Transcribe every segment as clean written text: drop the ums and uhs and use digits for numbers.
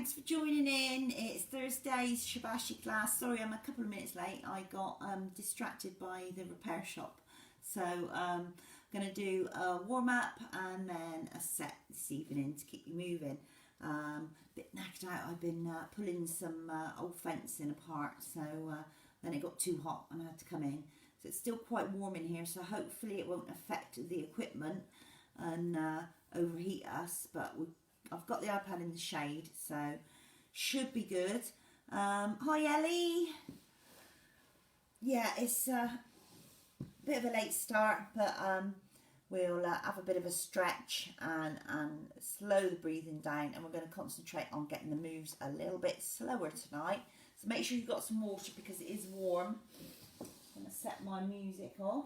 thanks for joining in. It's Thursday's shibashi class. Sorry, I'm a couple of minutes late. I got distracted by the repair shop. So I'm going to do a warm-up and then a set this evening to keep you moving. Bit knackered out. I've been pulling some old fencing apart, so then it got too hot and I had to come in. So it's still quite warm in here, so hopefully it won't affect the equipment and overheat us, but I've got the iPad in the shade, so should be good. Hi Ellie. Yeah, it's a bit of a late start, but we'll have a bit of a stretch and slow the breathing down, and we're going to concentrate on getting the moves a little bit slower tonight. So make sure you've got some water because it is warm. I'm going to set my music off.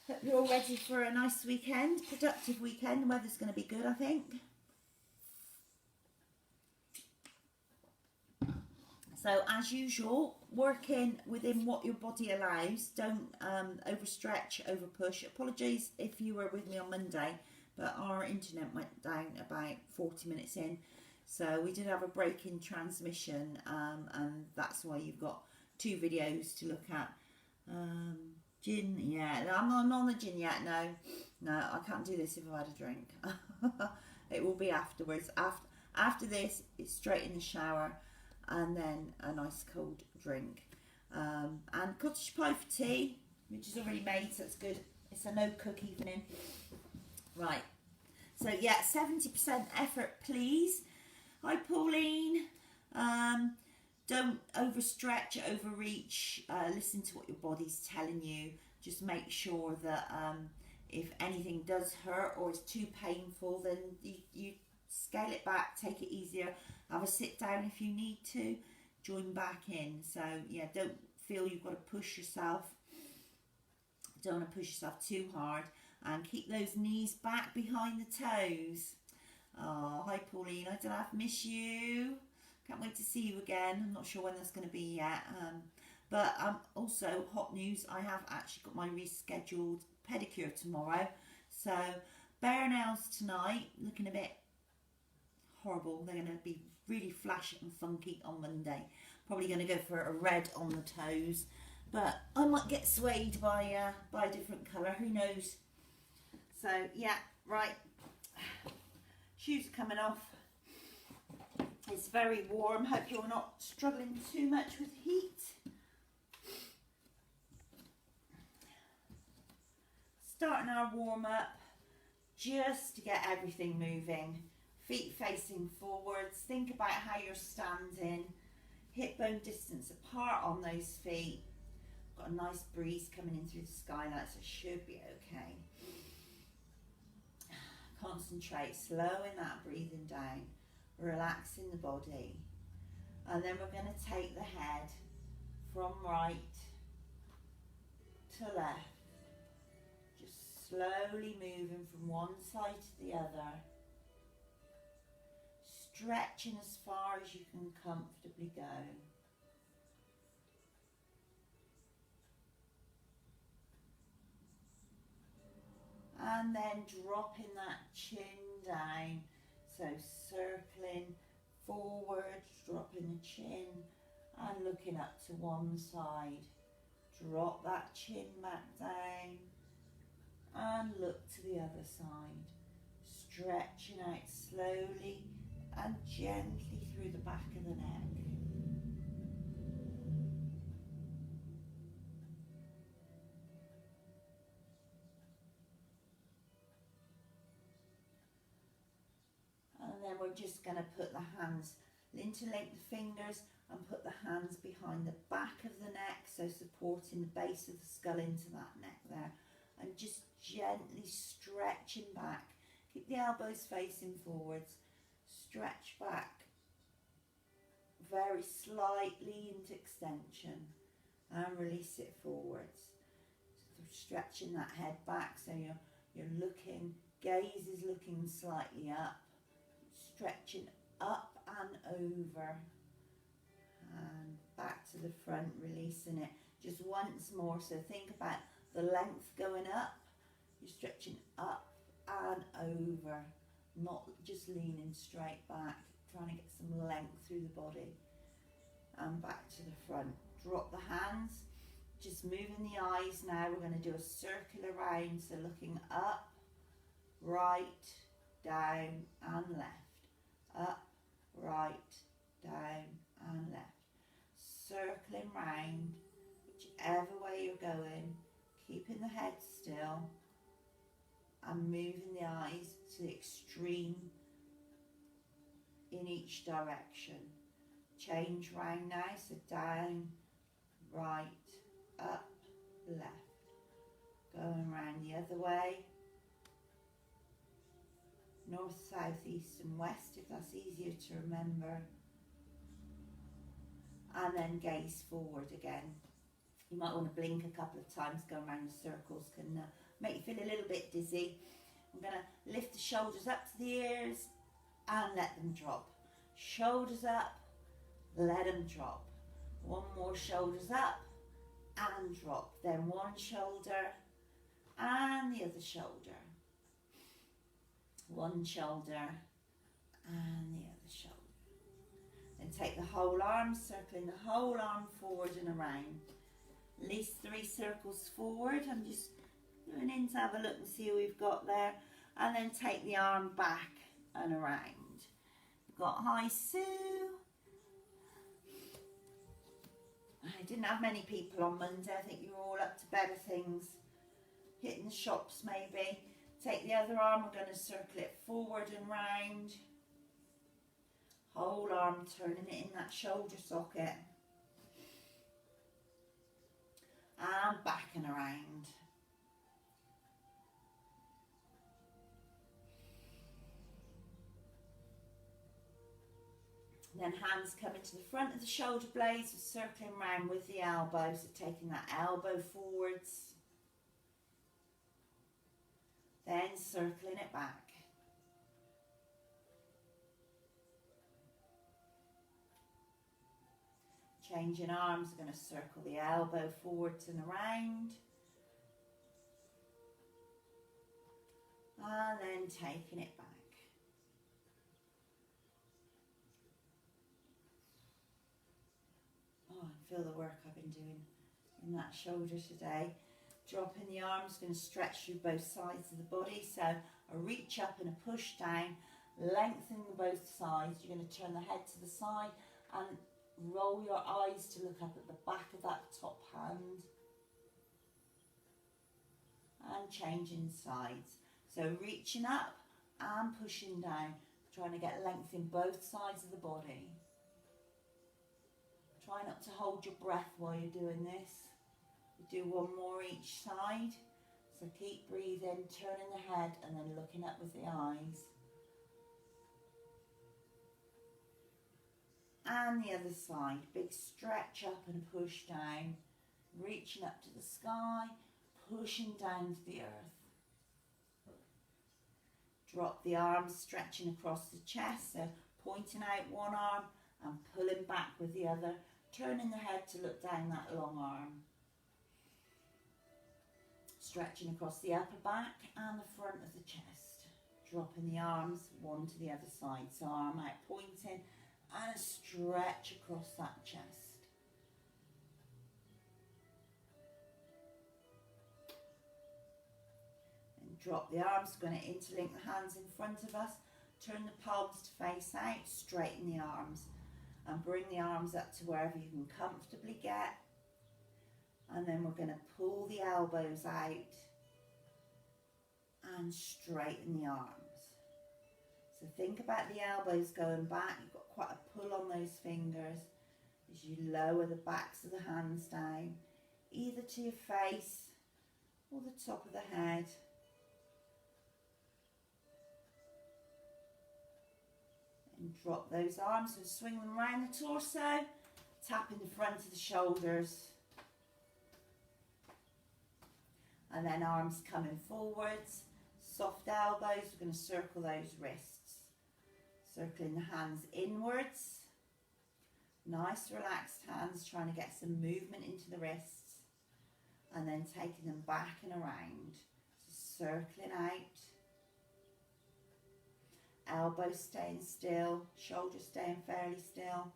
Hope you're all ready for a nice weekend, productive weekend. The weather's going to be good, I think. So as usual, working within what your body allows. Don't overstretch, overpush. Apologies if you were with me on Monday, but our internet went down about 40 minutes in. So we did have a break in transmission, and that's why you've got two videos to look at. Gin, yeah, I'm not on the gin yet, no, I can't do this if I've had a drink. It will be afterwards. After this, it's straight in the shower and then a nice cold drink. And cottage pie for tea, which is already made, so it's good. It's a no-cook evening. Right, so yeah, 70% effort, please. Hi, Pauline. Don't overstretch, overreach. Listen to what your body's telling you. Just make sure that if anything does hurt or is too painful, then you scale it back, take it easier. Have a sit down if you need to. Join back in. So yeah, don't feel you've got to push yourself. Don't want to push yourself too hard. And keep those knees back behind the toes. Oh, hi Pauline. I don't know, I've missed you. Can't wait to see you again. I'm not sure when that's going to be yet. But also, hot news, I have actually got my rescheduled pedicure tomorrow. So, bare nails tonight, looking a bit horrible. They're going to be really flash and funky on Monday. Probably going to go for a red on the toes. But I might get swayed by a different colour. Who knows? So, yeah, right. Shoes are coming off. It's very warm. Hope you're not struggling too much with heat. Starting our warm up just to get everything moving. Feet facing forwards. Think about how you're standing. Hip bone distance apart on those feet. Got a nice breeze coming in through the skylight, so it should be okay. Concentrate, slowing that breathing down. Relaxing the body, and then we're going to take the head from right to left, just slowly moving from one side to the other, stretching as far as you can comfortably go. And then dropping that chin down. So circling forward, dropping the chin and looking up to one side. Drop that chin back down and look to the other side. Stretching out slowly and gently through the back of the neck. And then we're just going to put the hands, interlink the fingers and put the hands behind the back of the neck, so supporting the base of the skull into that neck there. And just gently stretching back. Keep the elbows facing forwards. Stretch back very slightly into extension and release it forwards. So stretching that head back so you're looking, gaze is looking slightly up. Stretching up and over and back to the front, releasing it just once more. So think about the length going up You're stretching up and over, not just leaning straight back, trying to get some length through the body. And back to the front. Drop the hands, just moving the eyes now. We're going to do a circular round, so looking up, right, down and left. Up, right, down and left. Circling round, whichever way you're going, keeping the head still and moving the eyes to the extreme in each direction. Change round now, so down, right, up, left. Going round the other way. North, south, east and west, if that's easier to remember. And then gaze forward again. You might want to blink a couple of times. Going around the circles can make you feel a little bit dizzy. I'm going to lift the shoulders up to the ears and let them drop. Shoulders up, let them drop. One more, shoulders up and drop. Then one shoulder and the other shoulder. One shoulder and the other shoulder. Then take the whole arm, circling the whole arm forward and around. At least 3 circles forward. I'm just going in to have a look and see what we've got there. And then take the arm back and around. We've got Hi Sue. I didn't have many people on Monday. I think you were all up to better things. Hitting the shops maybe. Take the other arm, we're going to circle it forward and round. Whole arm, turning it in that shoulder socket. And back and around. Then hands coming to the front of the shoulder blades, circling round with the elbows, so taking that elbow forwards. Then circling it back. Changing arms, we're going to circle the elbow forwards and around. And then taking it back. Oh, I feel the work I've been doing in that shoulder today. Dropping the arms, going to stretch through both sides of the body. So a reach up and a push down, lengthening both sides. You're going to turn the head to the side and roll your eyes to look up at the back of that top hand. And changing sides. So reaching up and pushing down, trying to get length in both sides of the body. Try not to hold your breath while you're doing this. We do one more each side. So keep breathing, turning the head and then looking up with the eyes. And the other side, big stretch up and push down, reaching up to the sky, pushing down to the earth. Drop the arms, stretching across the chest, so pointing out one arm and pulling back with the other, turning the head to look down that long arm. Stretching across the upper back and the front of the chest. Dropping the arms one to the other side, so arm out pointing and a stretch across that chest. And drop the arms, we're going to interlink the hands in front of us, turn the palms to face out, straighten the arms and bring the arms up to wherever you can comfortably get. And then we're going to pull the elbows out and straighten the arms. So think about the elbows going back. You've got quite a pull on those fingers as you lower the backs of the hands down, either to your face or the top of the head. And drop those arms, so swing them around the torso, tapping the front of the shoulders. And then arms coming forwards, soft elbows, we're going to circle those wrists. Circling the hands inwards. Nice relaxed hands, trying to get some movement into the wrists. And then taking them back and around. So circling out. Elbows staying still, shoulders staying fairly still.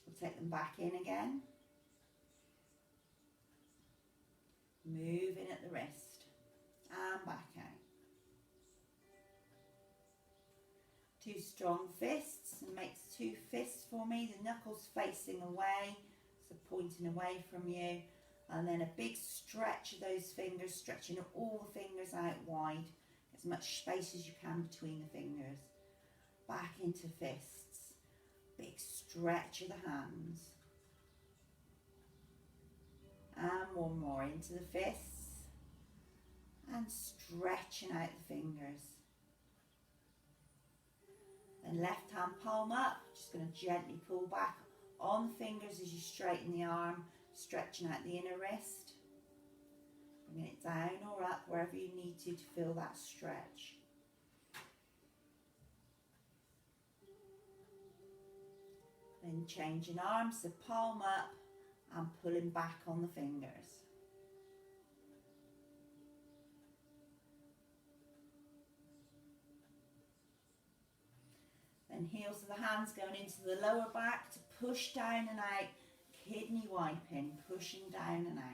We'll take them back in again. Moving at the wrist and back out. 2 strong fists, and makes 2 fists for me, the knuckles facing away, so pointing away from you, and then a big stretch of those fingers, stretching all the fingers out wide, as much space as you can between the fingers. Back into fists, big stretch of the hands, and one more into the fists, and stretching out the fingers. Then left hand palm up, just going to gently pull back on the fingers as you straighten the arm, stretching out the inner wrist. Bringing it down or up wherever you need to feel that stretch. Then changing arms, so palm up and pulling back on the fingers. Then heels of the hands going into the lower back to push down and out, kidney wiping, pushing down and out.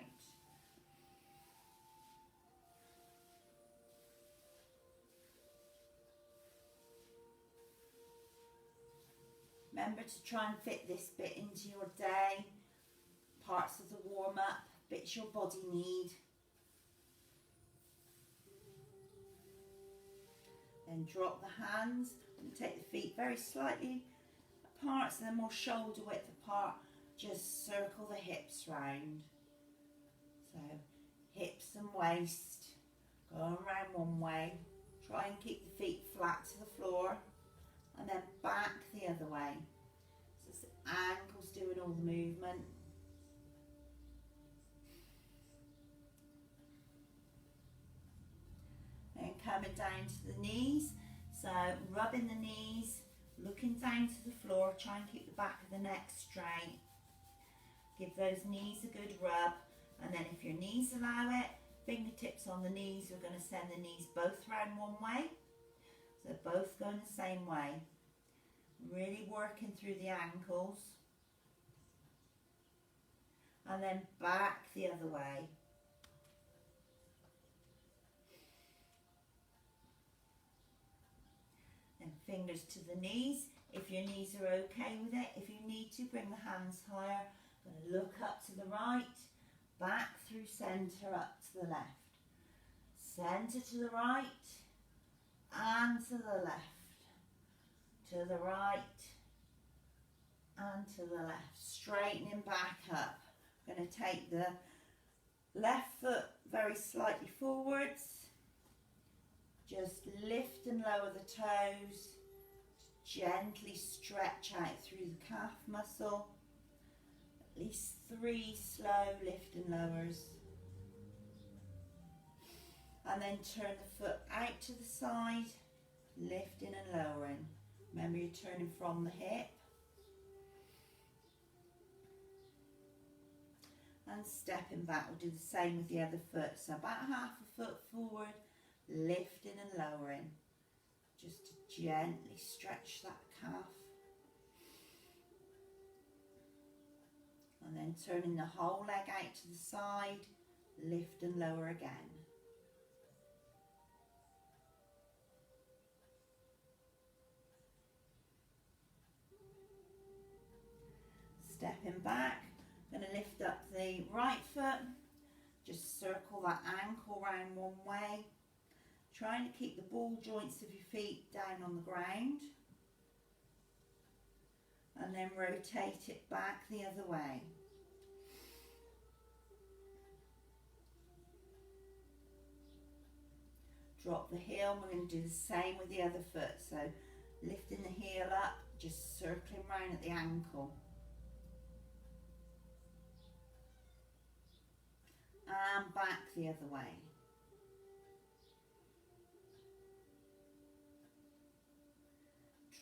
Remember to try and fit this bit into your day, parts of the warm-up, bits your body need. Then drop the hands and take the feet very slightly apart, so they're more shoulder width apart. Just circle the hips round. So hips and waist going around one way. Try and keep the feet flat to the floor, and then back the other way. So it's the ankles doing all the movement. Then coming down to the knees. So rubbing the knees, looking down to the floor, try and keep the back of the neck straight. Give those knees a good rub, and then if your knees allow it, fingertips on the knees, we're going to send the knees both round one way. So both going the same way. Really working through the ankles. And then back the other way. And fingers to the knees. If your knees are okay with it, if you need to, bring the hands higher. I'm going to look up to the right, back through centre, up to the left. Centre to the right, and to the left. To the right, and to the left. Straightening back up. I'm going to take the left foot very slightly forwards. Just lift and lower the toes. Gently stretch out through the calf muscle. At least 3 slow lift and lowers. And then turn the foot out to the side, lifting and lowering. Remember, you're turning from the hip. And stepping back, we'll do the same with the other foot. So about half a foot forward, lifting and lowering. Just to gently stretch that calf. And then turning the whole leg out to the side, lift and lower again. Stepping back, going to lift up the right foot, just circle that ankle round one way, trying to keep the ball joints of your feet down on the ground, and then rotate it back the other way. Drop the heel, and we're going to do the same with the other foot, so lifting the heel up, just circling round at the ankle. And back the other way.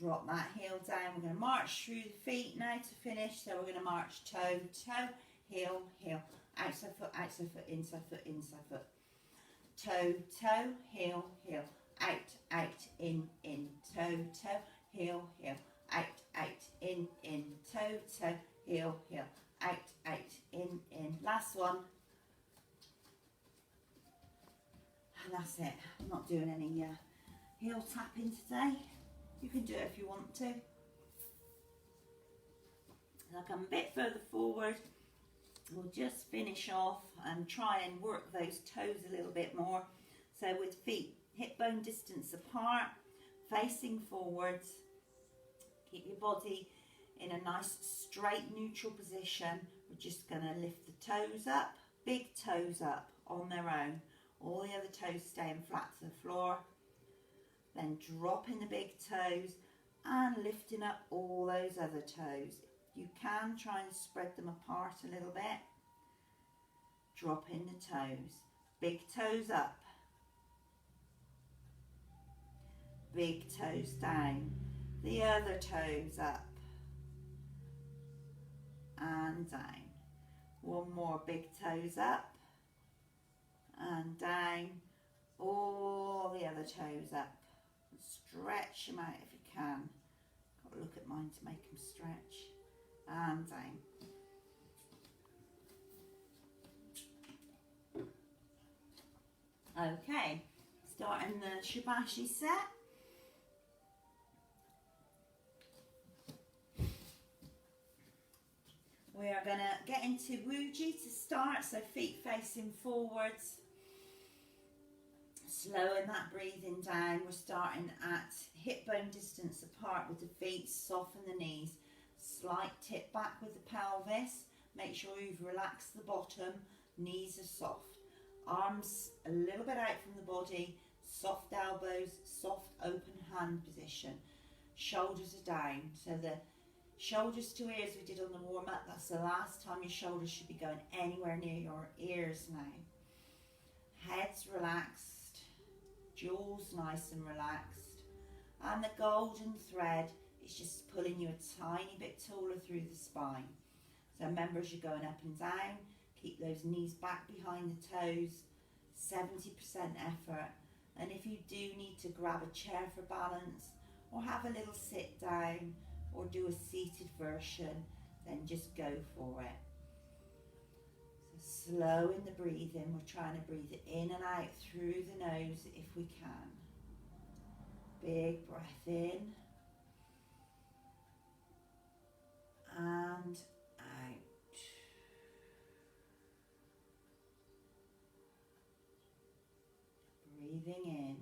Drop that heel down. We're going to march through the feet now to finish. So we're going to march toe, toe, heel, heel, outside foot, inside foot, inside foot. toe, toe, heel, heel, out, out, in, toe, toe, heel, heel, out, in, toe, toe, heel, heel, out, in. Last one. And that's it. I'm not doing any heel tapping today. You can do it if you want to. I'll come a bit further forward. We'll just finish off and try and work those toes a little bit more. So with feet hip bone distance apart, facing forwards, keep your body in a nice straight neutral position. We're just going to lift the toes up, big toes up on their own. All the other toes staying flat to the floor. Then dropping the big toes and lifting up all those other toes. You can try and spread them apart a little bit. Dropping the toes. Big toes up. Big toes down. The other toes up. And down. One more, big toes up. And down. All the other toes up. Stretch them out if you can. Got to look at mine to make them stretch. And down. Okay, starting the shibashi set. We are going to get into wuji to start, so feet facing forwards. Slowing that breathing down. We're starting at hip bone distance apart with the feet. Soften the knees. Slight tip back with the pelvis. Make sure you've relaxed the bottom. Knees are soft. Arms a little bit out from the body. Soft elbows. Soft open hand position. Shoulders are down. So the shoulders to ears we did on the warm up. That's the last time your shoulders should be going anywhere near your ears now. Head's relaxed. Jaws nice and relaxed. And the golden thread is just pulling you a tiny bit taller through the spine. So remember, as you're going up and down, keep those knees back behind the toes, 70% effort. And if you do need to grab a chair for balance, or have a little sit down, or do a seated version, then just go for it. So slowing the breathing, we're trying to breathe in and out through the nose if we can. Big breath in. And out. Breathing in.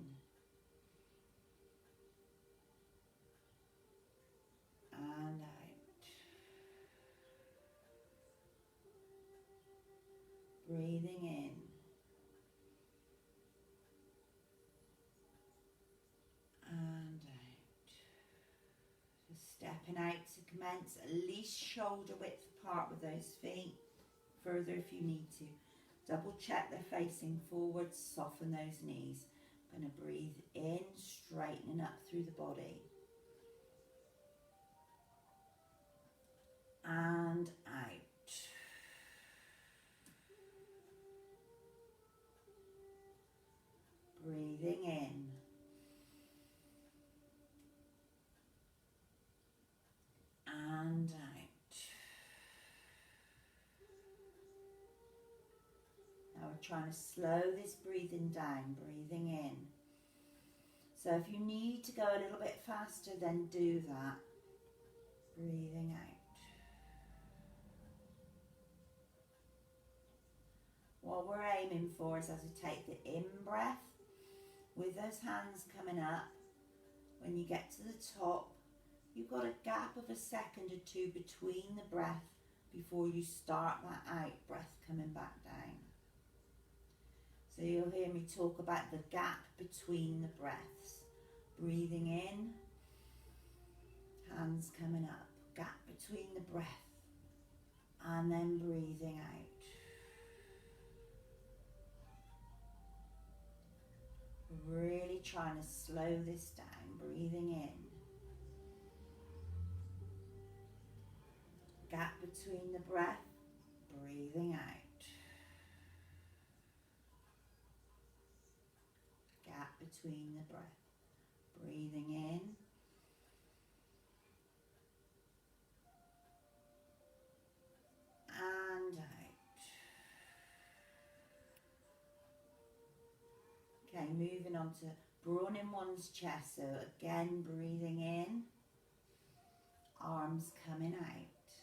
And out. Breathing in. And out. Just stepping out to commence at least shoulder width apart with those feet. Further if you need to. Double check they're facing forward, soften those knees. I'm going to breathe in, straightening up through the body. And out. Breathing in. And out. Now we're trying to slow this breathing down, breathing in. So if you need to go a little bit faster, then do that. Breathing out. What we're aiming for is as we take the in-breath, with those hands coming up, when you get to the top, you've got a gap of a second or two between the breath before you start that out breath coming back down. So you'll hear me talk about the gap between the breaths. Breathing in, hands coming up, gap between the breath, and then breathing out. Really trying to slow this down, breathing in. Gap between the breath, breathing out. between the breath. Breathing in. And out. Okay, moving on to broadening one's chest. So again, breathing in. Arms coming out.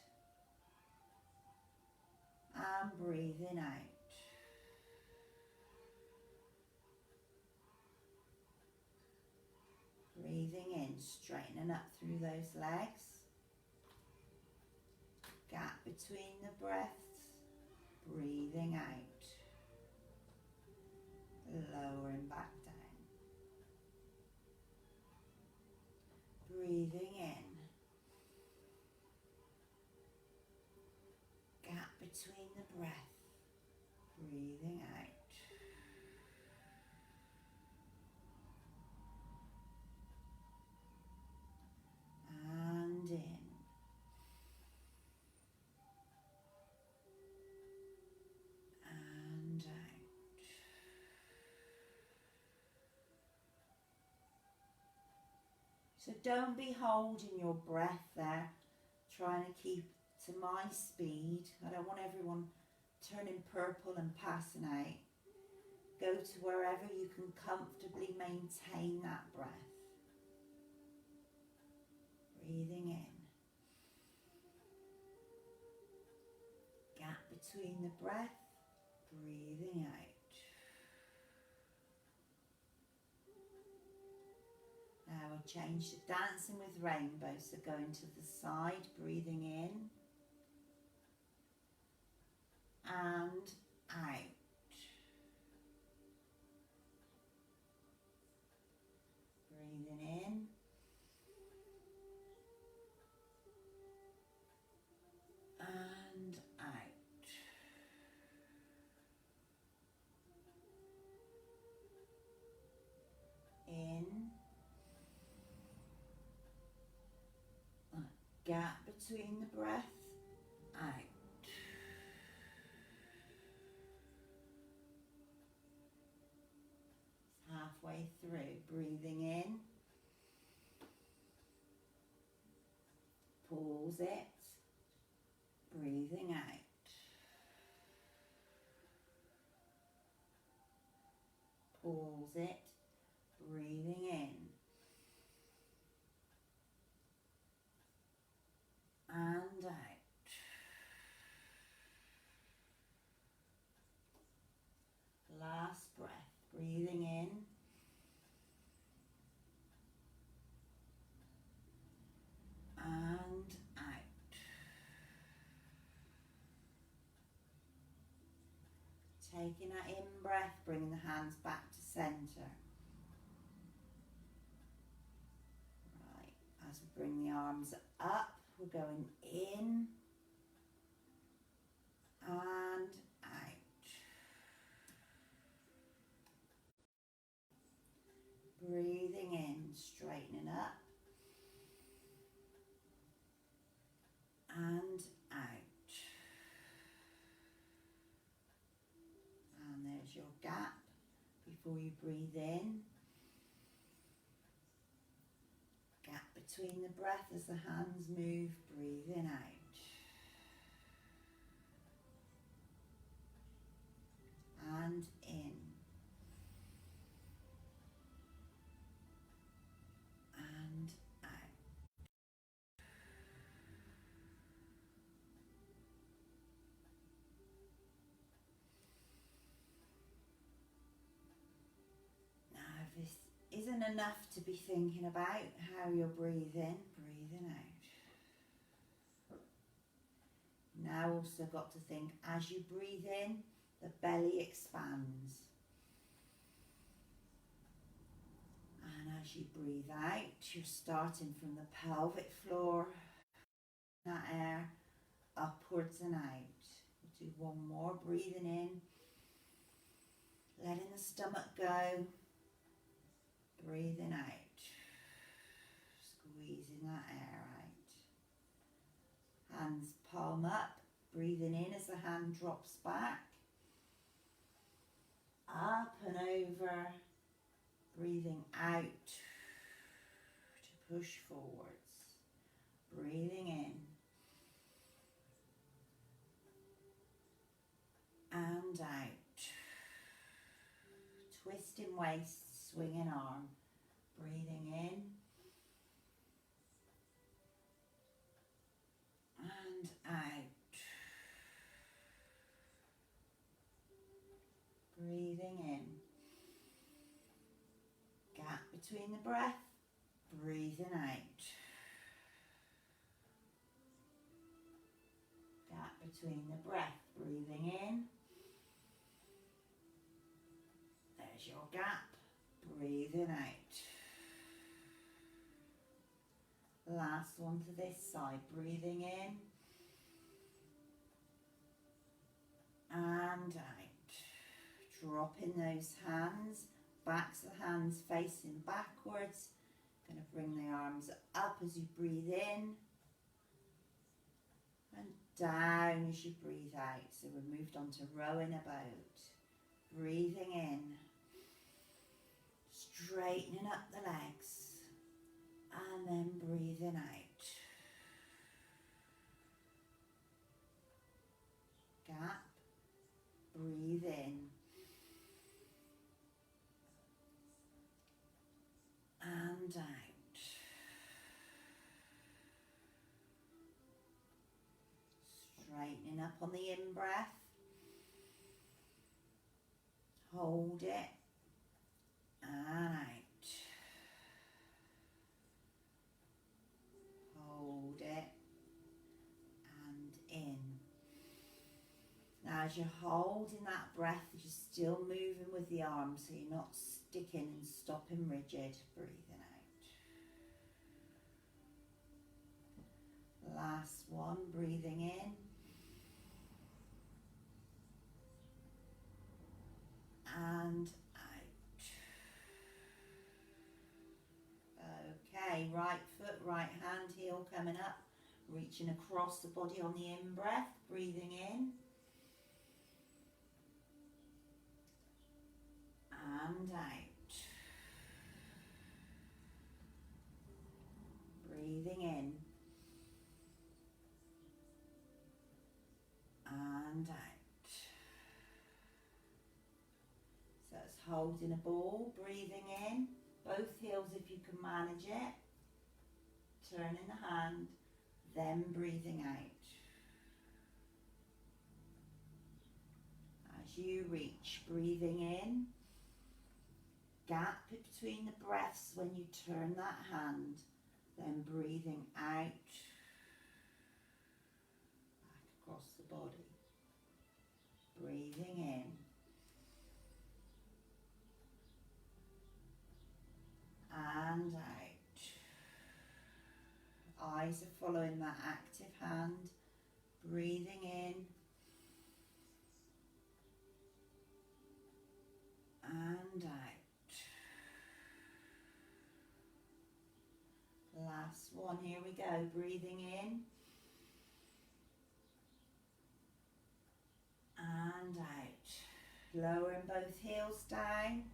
And breathing out. Breathing in, straightening up through those legs. Gap between the breaths. Breathing out. Lowering back down. Breathing in. Gap between the breath. Breathing out. And in. And out. So don't be holding your breath there, trying to keep to my speed. I don't want everyone turning purple and passing out. Go to wherever you can comfortably maintain that breath. Breathing in. Gap between the breath. Breathing out. Now we'll change to dancing with rainbows. So going to the side, breathing in. And out. Breathing in. And out. In. Gap between the breath. Out. Halfway through, breathing in. Pause it. Breathing out. Pause it. Breathing in. And out. Last breath. Breathing in. And out. Taking that in breath, bringing the hands back to centre. Right, as we bring the arms up, we're going in and out. Breathing in, straightening up and out. And there's your gap before you breathe in. Gap between the breath as the hands move, breathing out. And in. And out. Now, if this isn't enough to be thinking about how you're breathing, breathing out. Now also got to think, as you breathe in, the belly expands. And as you breathe out, you're starting from the pelvic floor, that air upwards and out. We'll do one more, breathing in, letting the stomach go, breathing out, squeezing that air out. Hands palm up, breathing in as the hand drops back, up and over, Breathing out to push forwards. Breathing in. And out. Twisting waist, swinging arm. Breathing in. And out. Breathing in. Gap between the breath. Breathing out. Gap between the breath. Breathing in. There's your gap. Breathing out. Last one to this side. Breathing in. And out. Dropping those hands. Backs of the hands facing backwards. Going to bring the arms up as you breathe in. And down as you breathe out. So we've moved on to rowing a boat. Breathing in. Straightening up the legs. And then breathing out. Gap. Breathe in. And out. Straightening up on the in-breath. Hold it. And out. Hold it. And in. Now as you're holding that breath, you're still moving with the arms, so you're not sticking and stopping rigid. Breathing out. Last one, breathing in. And out. Okay, right foot, right hand, heel coming up. Reaching across the body on the in-breath. Breathing in. And out. Breathing in. And out. So it's holding a ball, breathing in. Both heels if you can manage it. Turning the hand, then breathing out. As you reach, breathing in. Gap between the breaths when you turn that hand, then breathing out, back across the body, breathing in, and out. Eyes are following that active hand, breathing in, and out. Last one, here we go, breathing in and out. Lowering both heels down,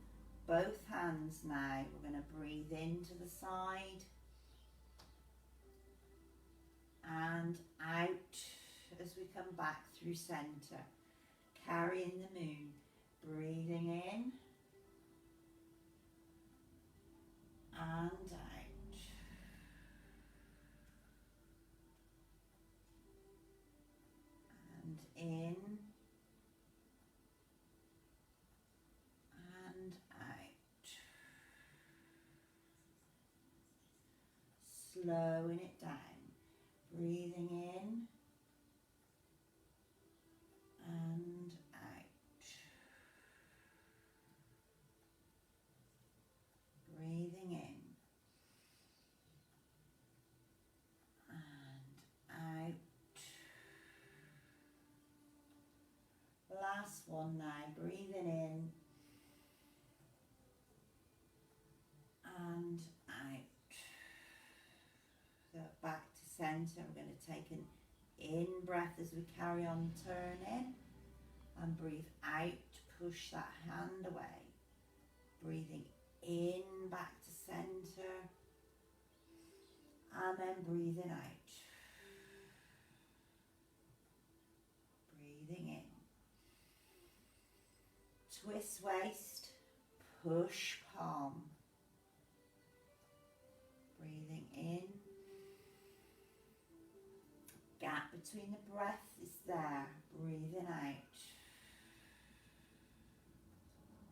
both hands now. We're going to breathe into the side and out as we come back through centre. Carrying the moon, breathing in and out. In and out. Slowing it down. Breathing in and out. Breathing in and out. Last one now, breathing in and out. So back to centre, we're going to take an in breath as we carry on turning and breathe out, push that hand away. Breathing in And then breathing out. Breathing in. Twist waist, push palm. Breathing in. Gap between the breath is there. Breathing out.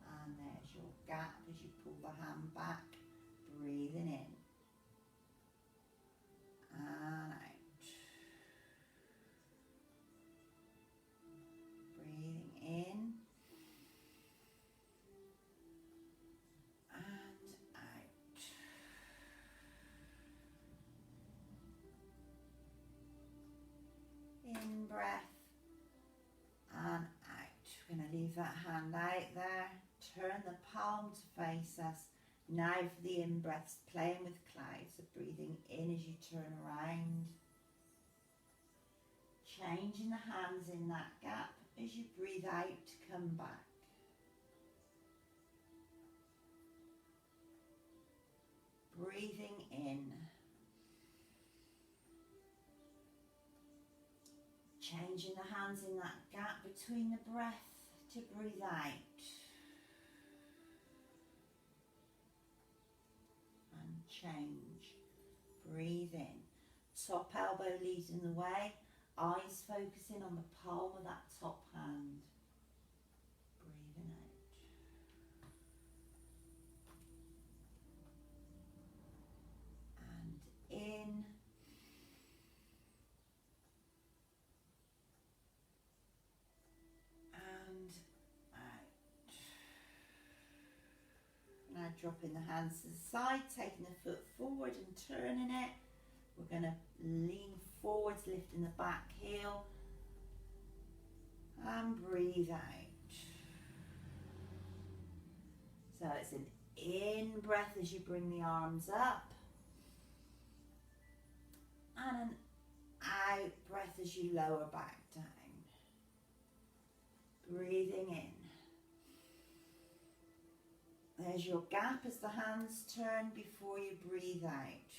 And there's your gap as you pull the hand back. Breathing in. And out. Breathing in. And out. In breath. And out. We're going to leave that hand out there. Turn the palm to face us. Now for the in-breaths, playing with clouds. So breathing in as you turn around. Changing the hands in that gap. As you breathe out, come back. Breathing in. Changing the hands in that gap between the breath to breathe out. And change. Breathe in. Top elbow leading the way. Eyes focusing on the palm of that top hand. Breathing out. And in. And out. Now dropping the hands to the side, taking the foot forward and turning it. We're going to lean forwards, lifting the back heel. And breathe out. So it's an in breath as you bring the arms up. And an out breath as you lower back down. Breathing in. There's your gap as the hands turn before you breathe out.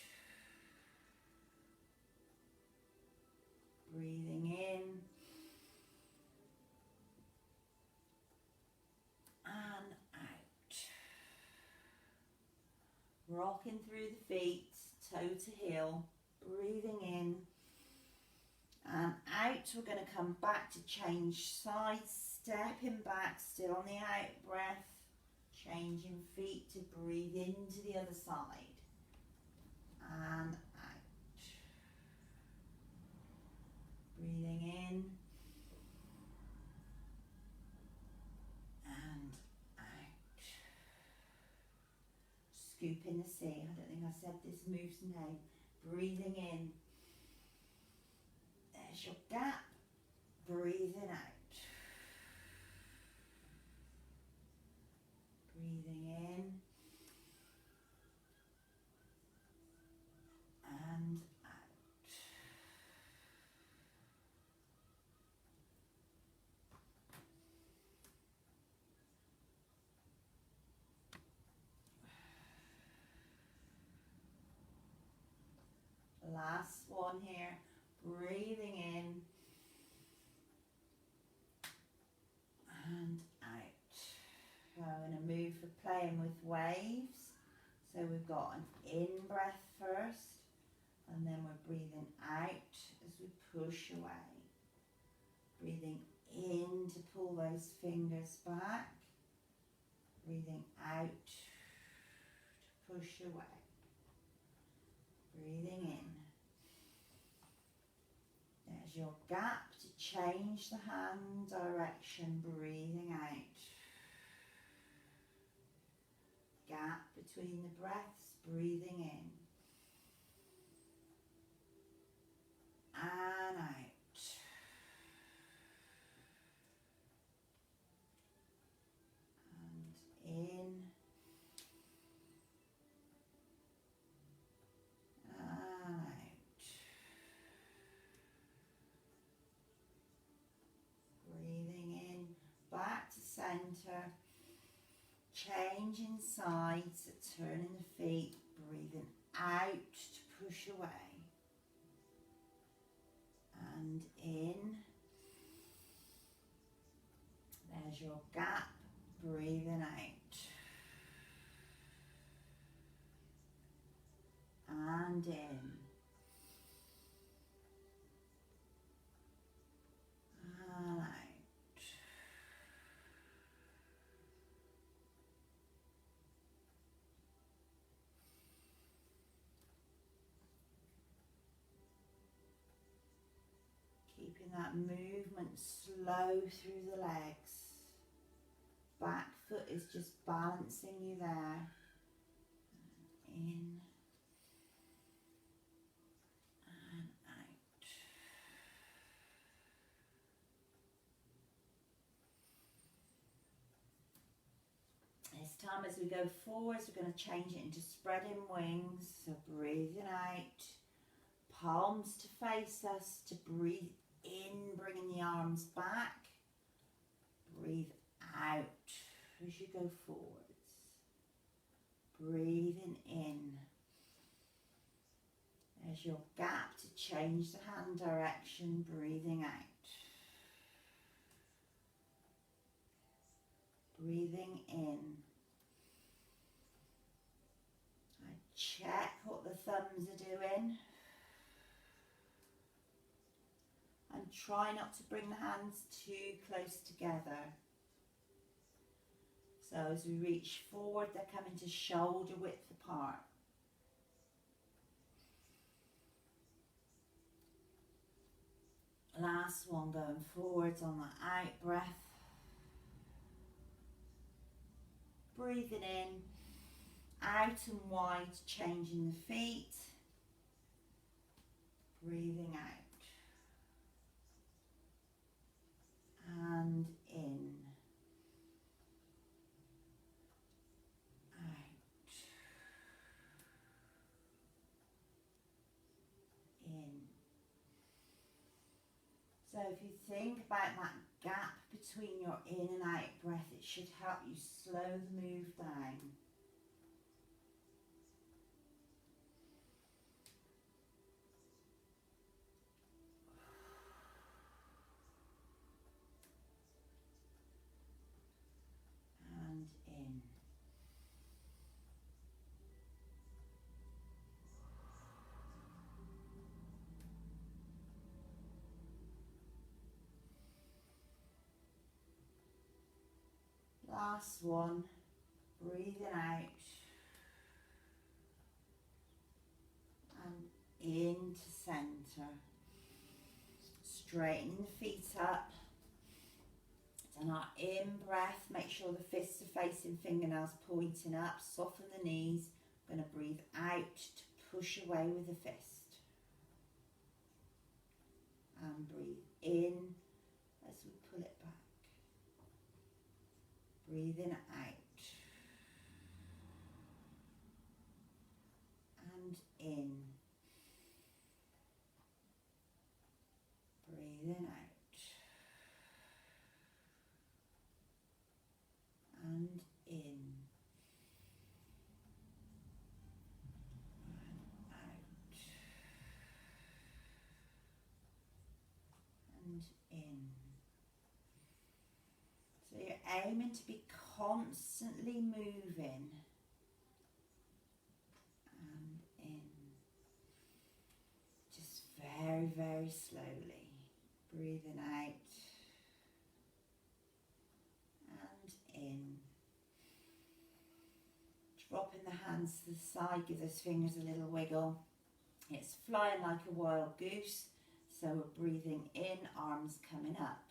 Breathing in. And out. Rocking through the feet, toe to heel. Breathing in. And out. We're going to come back to change sides. Stepping back, still on the out breath. Changing feet to breathe into the other side. And out. Breathing in. And out. Scoop in the sea. I don't think I said this move's name. Breathing in. There's your gap. Breathing out. Breathing in. And out. Last one here. Breathing in. And out. We're going to move for playing with waves. So we've got an in breath first, and then we're breathing out as we push away. Breathing in to pull those fingers back. Breathing out to push away. Breathing in. There's your gap to change the hand direction. Breathing out. Gap between the breaths, breathing in. And out. And in. And out. Breathing in, back to center. Changing sides, turning the feet, breathing out to push away. and in. There's your gap, breathing out. And in. And out. Keeping that movement slow through the legs. Back foot is just balancing you there. In and out. This time as we go forwards, we're going to change it into spreading wings. So breathing out, palms to face us, to breathe in, bringing the arms back. Breathe out as you go forwards. Breathing in. There's your gap to change the hand direction, breathing out. Breathing in. I check what the thumbs are doing. And try not to bring the hands too close together. So as we reach forward, they're coming to shoulder width apart. Last one, going forwards on the out breath. Breathing in, out and wide, changing the feet. Breathing out. And in. Out. In. So if you think about that gap between your in and out breath, it should help you slow the move down. And in. Last one, breathing out and into centre. Straightening the feet up. And our in breath, make sure the fists are facing, fingernails pointing up, soften the knees. I'm going to breathe out to push away with the fist. And breathe in as we pull it back. Breathing out. And in. Breathing out. And in. And out. And in. So you're aiming to be constantly moving. And in. Just very, very slowly. Breathing out. And in. Dropping the hands to the side, give those fingers a little wiggle. It's flying like a wild goose, so we're breathing in, arms coming up.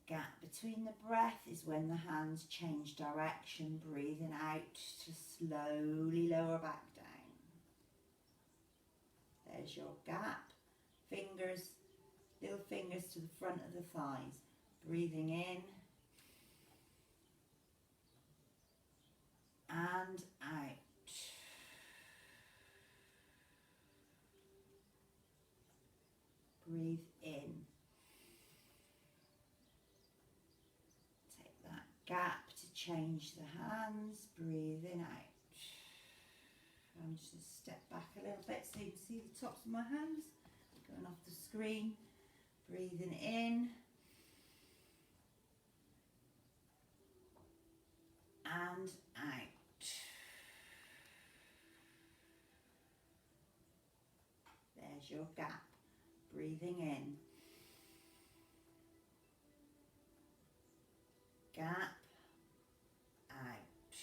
Gap between the breath is when the hands change direction, breathing out to slowly lower back down. There's your gap. Fingers, little fingers to the front of the thighs. Breathing in. And out. Breathe in. Take that gap to change the hands. Breathing out. I'm just going to step back a little bit so you can see the tops of my hands. Going off the screen, breathing in. And out. There's your gap. Breathing in. Gap. Out.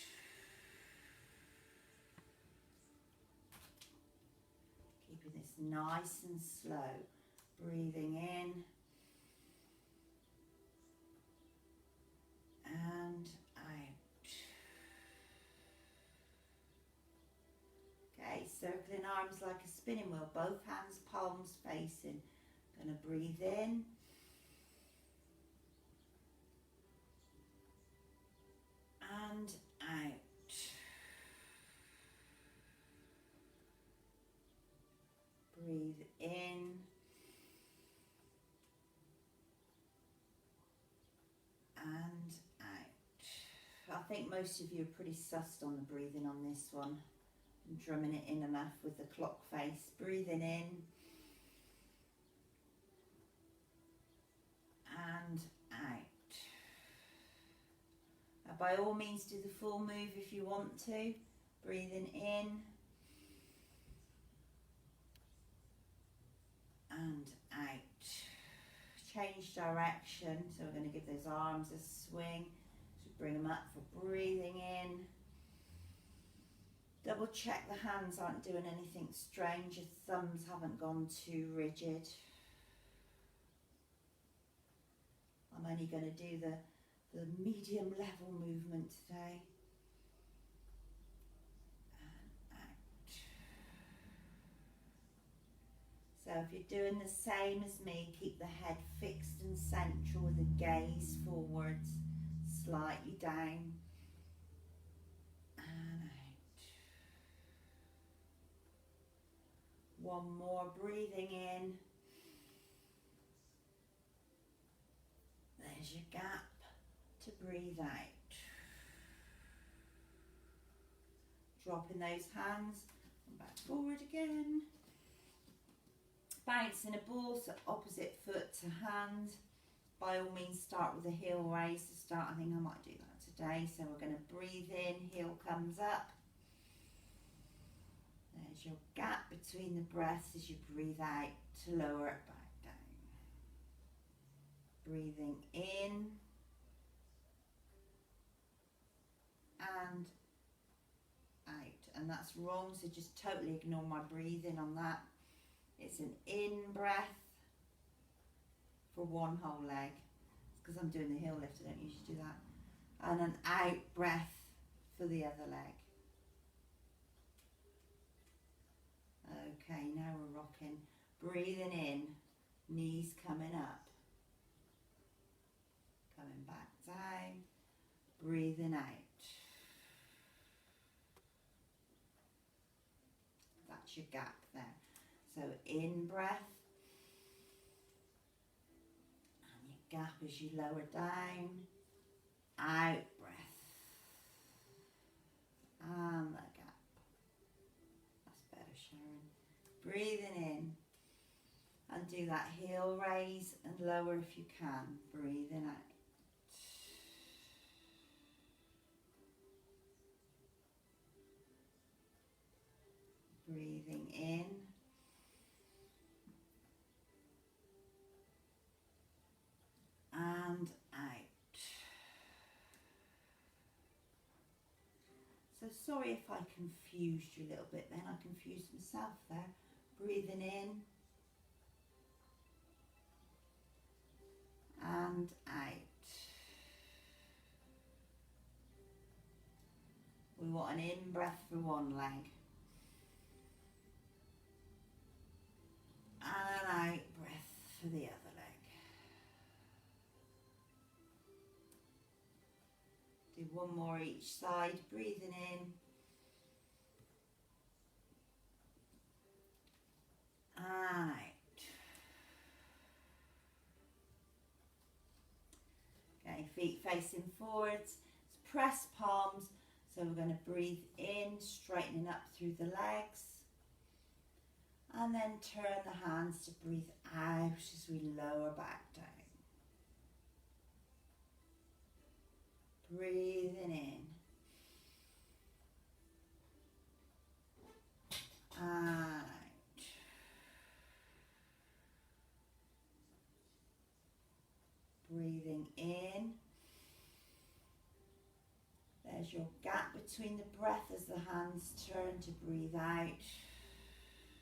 Keeping this nice and slow. Breathing in. And out. Okay, circling arms like a spinning wheel, both hands, palms facing. Going to breathe in. And out. Breathe in. And out. I think most of you are pretty sussed on the breathing on this one. I'm drumming it in enough with the clock face. Breathing in. And out. Now by all means do the full move if you want to. Breathing in. And out. Change direction, so we're going to give those arms a swing. So bring them up for breathing in. Double check the hands aren't doing anything strange, your thumbs haven't gone too rigid. I'm only going to do the medium level movement today. And out. So if you're doing the same as me, keep the head fixed and central with the gaze forwards, slightly down. And out. One more, breathing in. There's your gap to breathe out. Dropping those hands, and back forward again. Bouncing a ball, so opposite foot to hand. By all means start with a heel raise to start. I think I might do that today. So we're going to breathe in, heel comes up. There's your gap between the breaths as you breathe out to lower it back down. Breathing in. And out. And that's wrong, so just totally ignore my breathing on that. It's an in breath for one whole leg. It's because I'm doing the heel lift, I don't usually do that. And an out breath for the other leg. Okay, now we're rocking. Breathing in, knees coming up. Coming back down. Breathing out. That's your gap there. So in breath, and your gap as you lower down, out breath, and the gap. That's better, Sharon. Breathing in, and do that heel raise and lower if you can. Breathing out. Breathing in. And out. So sorry if I confused you a little bit then. I confused myself there. Breathing in. And out. We want an in breath for one leg. And an out breath for the other leg. Do one more each side, breathing in. And out. Okay, feet facing forwards. Press palms So we're going to breathe in, straightening up through the legs. And then turn the hands to breathe out as we lower back down. Breathing in. Out. Breathing in. There's your gap between the breath as the hands turn to breathe out.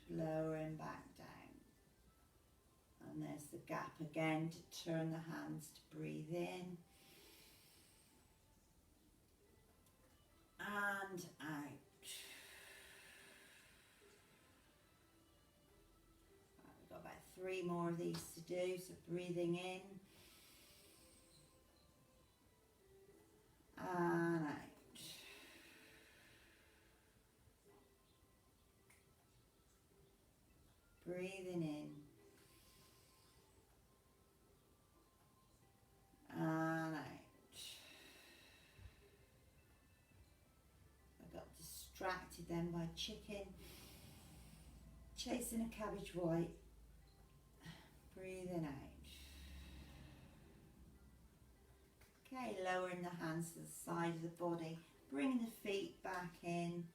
Lowering back down. And there's the gap again to turn the hands to breathe in. And out. Right, we've got about 3 more of these to do, so breathing in. And out. Breathing in. And out. I got distracted then by chicken. Chasing a cabbage white. Breathing out. Okay, lowering the hands to the side of the body. Bringing the feet back in.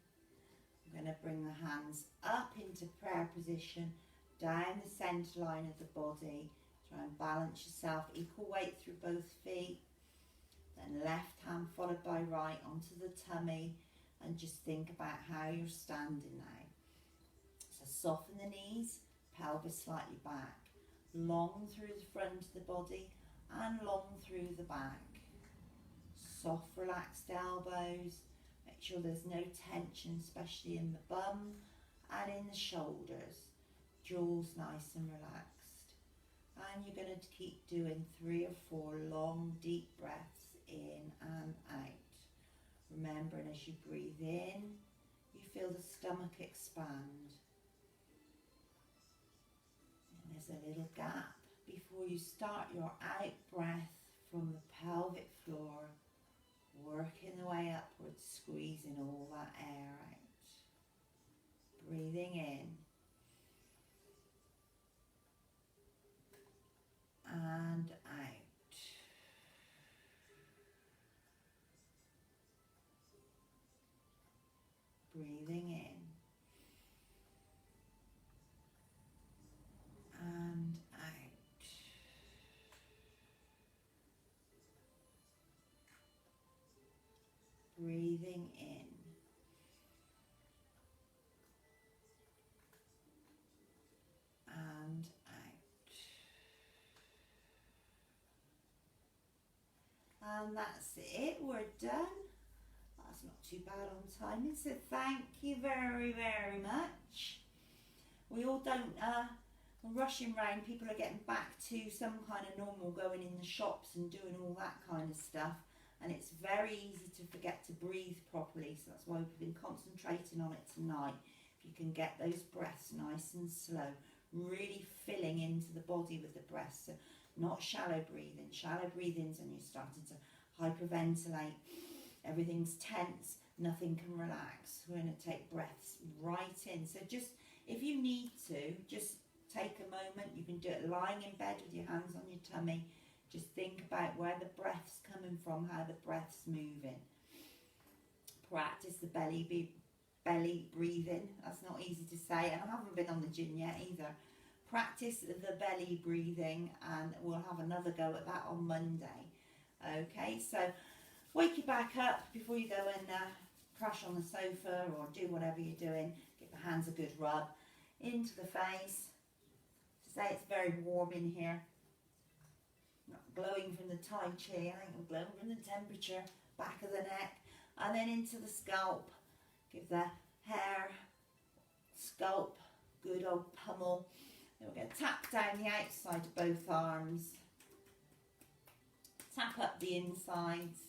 I'm going to bring the hands up into prayer position, down the centre line of the body. Try and balance yourself, equal weight through both feet. Then left hand followed by right onto the tummy, and just think about how you're standing now. So soften the knees, pelvis slightly back, long through the front of the body and long through the back. Soft relaxed elbows. Make sure there's no tension, especially in the bum and in the shoulders. Jaws nice and relaxed. And you're going to keep doing 3 or 4 long, deep breaths in and out. Remembering as you breathe in, you feel the stomach expand. And there's a little gap before you start your out breath from the pelvic floor. Working the way upwards, squeezing all that air out. Breathing in. And out. Breathing in. And out. Breathing in. And out. And that's it, we're done. That's not too bad on timing, so thank you very, very much. We all don't, rushing round, people are getting back to some kind of normal, going in the shops and doing all that kind of stuff. And it's very easy to forget to breathe properly, so that's why we've been concentrating on it tonight. If you can get those breaths nice and slow, really filling into the body with the breath, so not shallow breathing. Shallow breathing's when you're starting to hyperventilate, everything's tense, nothing can relax. We're going to take breaths right in. So just, if you need to, just take a moment. You can do it lying in bed with your hands on your tummy. Just think about where the breath's coming from, how the breath's moving. Practice the belly breathing. That's not easy to say, and I haven't been on the gym yet either. Practice the belly breathing, and we'll have another go at that on Monday. Okay, so wake you back up before you go and crash on the sofa or do whatever you're doing. Give the hands a good rub into the face. Say it's very warm in here. Not glowing from the Tai Chi, I think I'm glowing from the temperature, back of the neck, and then into the scalp. Give the hair, scalp, good old pummel. Then we're going to tap down the outside of both arms. Tap up the insides.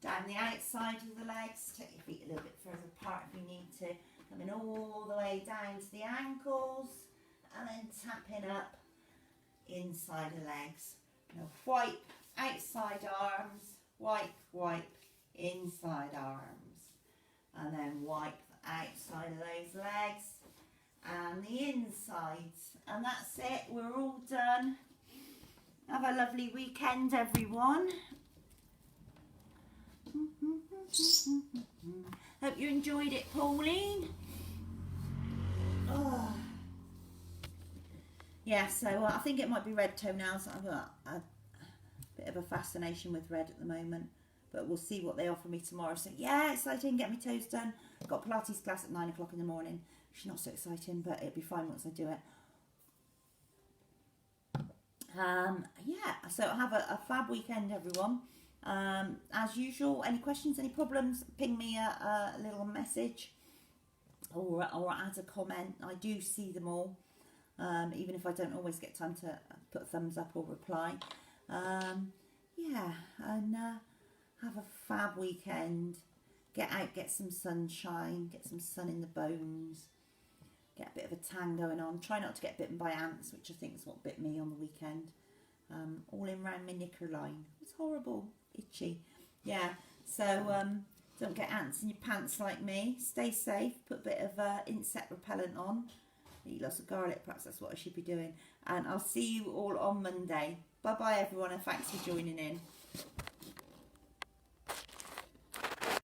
Down the outside of the legs. Take your feet a little bit further apart if you need to. Coming all the way down to the ankles. And then tapping up inside the legs. Now wipe outside arms, wipe, wipe inside arms, and then wipe the outside of those legs and the insides, and that's it. We're all done. Have a lovely weekend, everyone. Hope you enjoyed it, Pauline. Oh. Yeah, so I think it might be red toenails. I've got a bit of a fascination with red at the moment, but we'll see what they offer me tomorrow. So yeah, exciting, get my toes done. Got Pilates class at 9 o'clock in the morning. Which is not so exciting, but it'll be fine once I do it. Yeah, so have a fab weekend, everyone. As usual, any questions, any problems, ping me a little message or add a comment. I do see them all, even if I don't always get time to put a thumbs up or reply. Yeah, and have a fab weekend. Get out, get some sunshine, get some sun in the bones, get a bit of a tan going on. Try not to get bitten by ants, which I think is what bit me on the weekend. All in round my knicker line. It's horrible, itchy. Yeah, so don't get ants in your pants like me. Stay safe, put a bit of insect repellent on. Eat lots of garlic, perhaps that's what I should be doing. And I'll see you all on Monday. Bye bye everyone, and thanks for joining in.